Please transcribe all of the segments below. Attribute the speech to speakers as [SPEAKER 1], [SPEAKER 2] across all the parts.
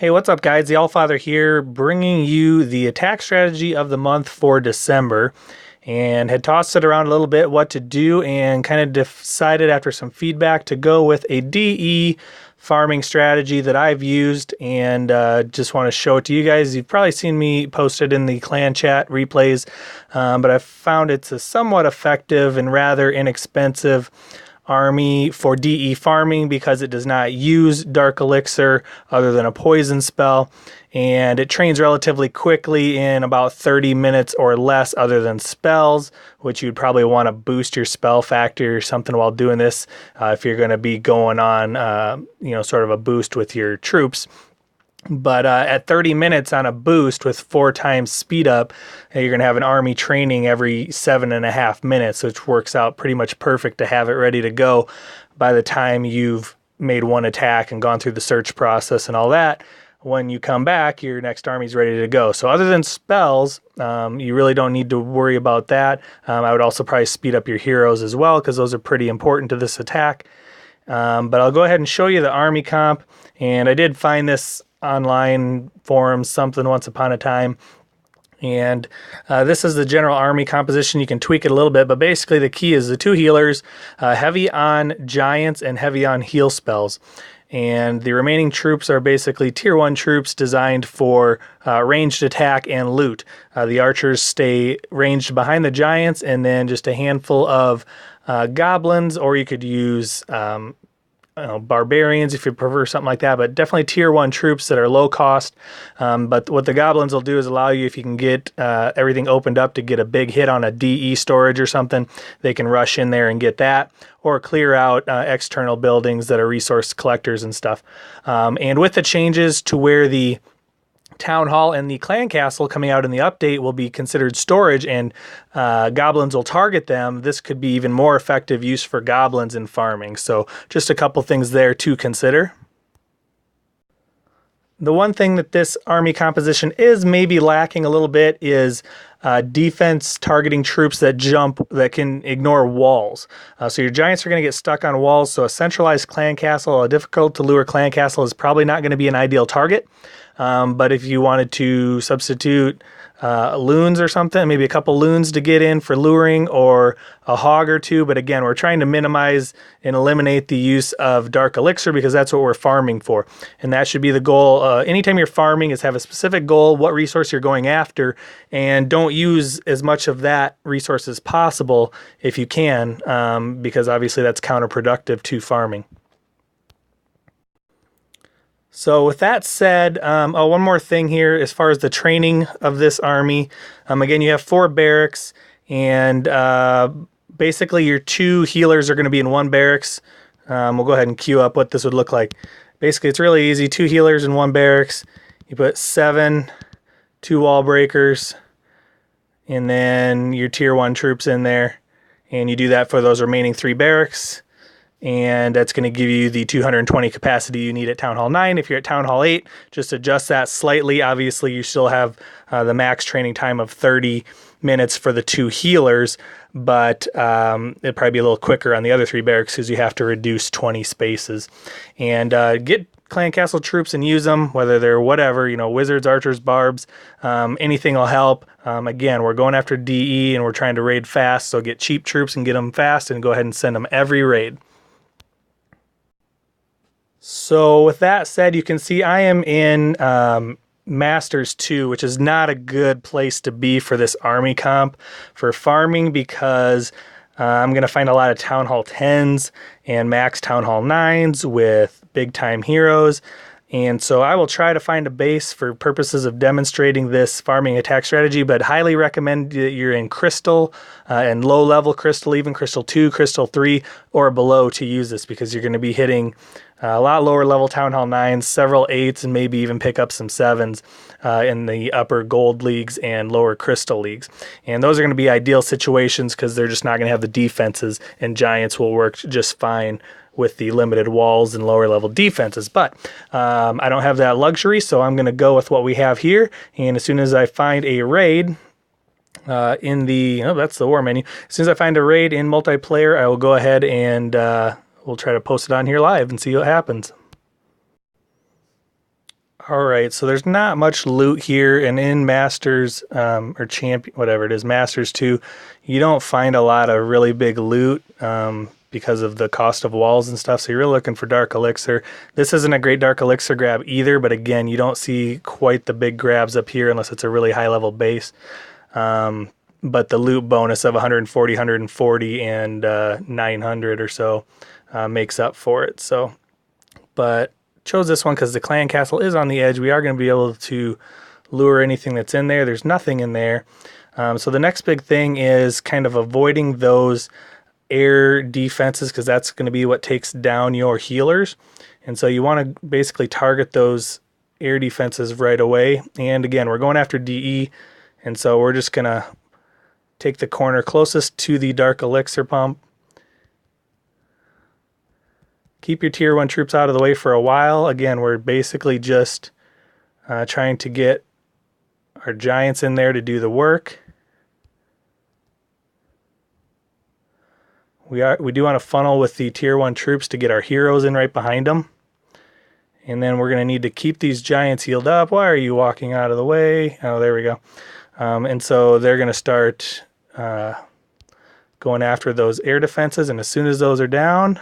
[SPEAKER 1] Hey, what's up, guys? The Allfather here, bringing you the attack strategy of the month for December. And had tossed it around a little bit what to do and kind of decided after some feedback to go with a DE farming strategy that I've used, and just want to show it to you guys. You've probably seen me post it in the clan chat replays, but I found it's a somewhat effective and rather inexpensive army for DE farming because it does not use Dark Elixir other than a poison spell, and it trains relatively quickly in about 30 minutes or less other than spells, which you'd probably want to boost your spell factor or something while doing this if you're going to be going on sort of a boost with your troops. But at 30 minutes on a boost with 4 times speed up, you're going to have an army training every 7.5 minutes, which works out pretty much perfect to have it ready to go by the time you've made one attack and gone through the search process and all that. When you come back, your next army's ready to go. So other than spells, you really don't need to worry about that. I would also probably speed up your heroes as well because those are pretty important to this attack. But I'll go ahead and show you the army comp. And I did find this online forums something once upon a time, and this is the general army composition. You can tweak it a little bit, but basically the key is the 2 healers, heavy on giants and heavy on heal spells, and the remaining troops are basically tier 1 troops designed for ranged attack and loot. The archers stay ranged behind the giants, and then just a handful of goblins, or you could use barbarians if you prefer something like that, but definitely tier 1 troops that are low cost. But what the goblins will do is allow you, if you can get everything opened up to get a big hit on a DE storage or something, they can rush in there and get that, or clear out external buildings that are resource collectors and stuff. And with the changes to where the town hall and the clan castle coming out in the update will be considered storage, and goblins will target them, this could be even more effective use for goblins in farming. So just a couple things there to consider. The one thing that this army composition is maybe lacking a little bit is defense targeting troops that can ignore walls. So your giants are going to get stuck on walls, so a centralized clan castle, a difficult to lure clan castle, is probably not going to be an ideal target. But if you wanted to substitute loons or something, maybe a couple loons to get in for luring, or a hog or 2. But again, we're trying to minimize and eliminate the use of Dark Elixir because that's what we're farming for. And that should be the goal. Anytime you're farming, is have a specific goal, what resource you're going after, and don't use as much of that resource as possible if you can, because obviously that's counterproductive to farming. So with that said, one more thing here as far as the training of this army. Again, you have 4 barracks, and basically your 2 healers are going to be in 1 barracks. We'll go ahead and queue up what this would look like. Basically, it's really easy. 2 healers in 1 barracks. You put 7, 2 wall breakers, and then your tier 1 troops in there. And you do that for those remaining 3 barracks. And that's going to give you the 220 capacity you need at Town Hall 9. If you're at Town Hall 8, just adjust that slightly. Obviously, you still have the max training time of 30 minutes for the 2 healers, but it'd probably be a little quicker on the other 3 barracks because you have to reduce 20 spaces. And get clan castle troops and use them, whether they're whatever, wizards, archers, barbs, anything will help. Again, we're going after DE and we're trying to raid fast, so get cheap troops and get them fast and go ahead and send them every raid. So with that said, you can see I am in Masters 2, which is not a good place to be for this army comp for farming, because I'm going to find a lot of Town Hall 10s and max Town Hall 9s with big time heroes. And so I will try to find a base for purposes of demonstrating this farming attack strategy, but highly recommend that you're in Crystal and low level Crystal, even Crystal 2, Crystal 3, or below to use this, because you're going to be hitting a lot lower level Town Hall 9s, several 8s, and maybe even pick up some 7s in the upper gold leagues and lower crystal leagues. And those are going to be ideal situations because they're just not going to have the defenses, and giants will work just fine with the limited walls and lower level defenses. But I don't have that luxury, so I'm going to go with what we have here. And as soon as I find a raid in the, that's the war menu. As soon as I find a raid in multiplayer, I will go ahead and we'll try to post it on here live and see what happens. All right, so there's not much loot here, and in Masters or Champion, whatever it is, Masters 2, you don't find a lot of really big loot because of the cost of walls and stuff. So you're really looking for Dark Elixir. This isn't a great Dark Elixir grab either, but again, you don't see quite the big grabs up here unless it's a really high level base. But the loot bonus of 140, 140, and 900 or so makes up for it. So, but chose this one because the clan castle is on the edge. We are going to be able to lure anything that's in there. There's nothing in there. So the next big thing is kind of avoiding those air defenses, because that's going to be what takes down your healers. And so you want to basically target those air defenses right away. And again, we're going after DE. And so we're just going to take the corner closest to the Dark Elixir pump. Keep your tier 1 troops out of the way for a while. Again, we're basically just trying to get our giants in there to do the work. We do want to funnel with the tier 1 troops to get our heroes in right behind them. And then we're going to need to keep these giants healed up. Why are you walking out of the way? Oh, there we go. And so they're going to start going after those air defenses. And as soon as those are down,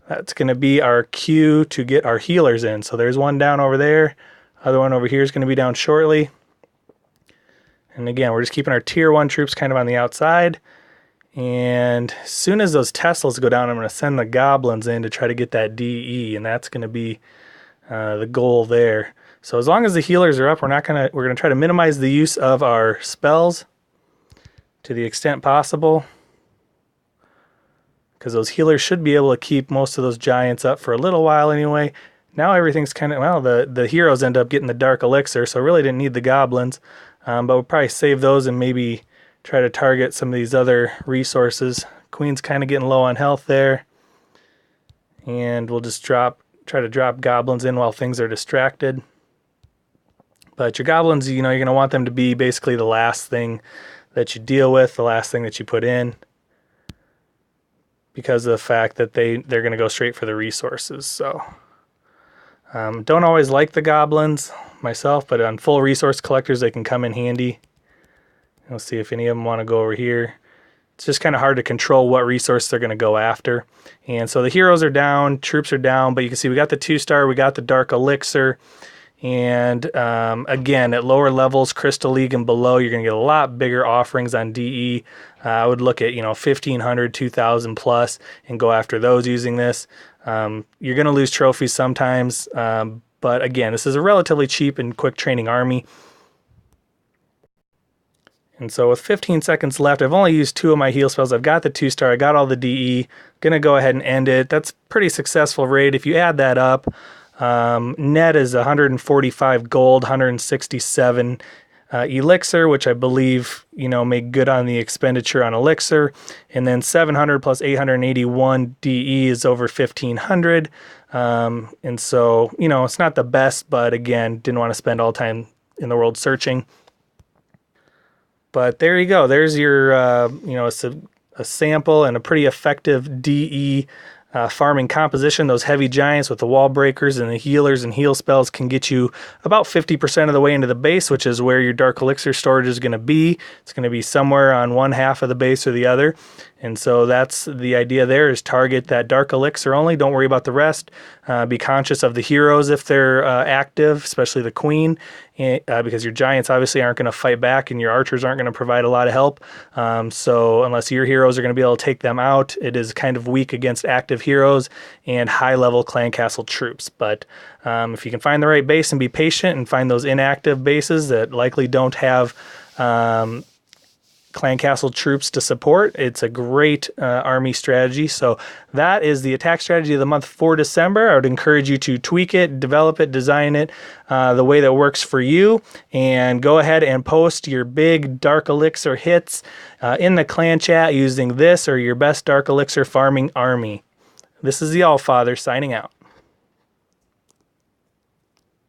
[SPEAKER 1] that's going to be our cue to get our healers in. So there's one down over there. Other one over here is going to be down shortly. And again, we're just keeping our tier 1 troops kind of on the outside. And as soon as those Teslas go down, I'm going to send the goblins in to try to get that DE. And that's going to be the goal there. So as long as the healers are up, we're going to try to minimize the use of our spells to the extent possible, because those healers should be able to keep most of those giants up for a little while anyway. Now everything's kind of, well, the heroes end up getting the Dark Elixir, so really didn't need the goblins. But we'll probably save those and maybe try to target some of these other resources. Queen's kind of getting low on health there. And we'll just try to drop goblins in while things are distracted. But your goblins, you're going to want them to be basically the last thing that you deal with, the last thing that you put in, because of the fact that they're going to go straight for the resources. So don't always like the goblins myself, but on full resource collectors, they can come in handy. We'll see if any of them want to go over here. It's just kind of hard to control what resource they're going to go after. And so the heroes are down, troops are down, but you can see we got the 2-star, we got the Dark Elixir. And again, at lower levels, Crystal League and below, you're going to get a lot bigger offerings on DE. I would look at 1,500, 2,000 plus, and go after those using this. You're going to lose trophies sometimes, but again, this is a relatively cheap and quick training army. And so with 15 seconds left, I've only used 2 of my heal spells. I've got the 2-star, I got all the DE. Going to go ahead and end it. That's pretty successful raid. If you add that up, net is 145 gold, 167 elixir, which I believe make good on the expenditure on elixir, and then 700 plus 881 DE is over 1,500. And so it's not the best, but again, didn't want to spend all time in the world searching. But there you go. There's your a sample and a pretty effective DE farming composition. Those heavy giants with the wall breakers and the healers and heal spells can get you about 50% of the way into the base, which is where your Dark Elixir storage is going to be. It's going to be somewhere on one half of the base or the other. And so that's the idea there, is target that Dark Elixir only. Don't worry about the rest. Be conscious of the heroes if they're active, especially the Queen, because your giants obviously aren't going to fight back and your archers aren't going to provide a lot of help. So unless your heroes are going to be able to take them out, it is kind of weak against active heroes and high-level clan castle troops. But if you can find the right base and be patient and find those inactive bases that likely don't have clan castle troops to support, it's a great army strategy. So that is the attack strategy of the month for December. I would encourage you to tweak it, develop it, design it the way that works for you, and go ahead and post your big Dark Elixir hits in the clan chat using this or your best Dark Elixir farming army. This is the Allfather signing out.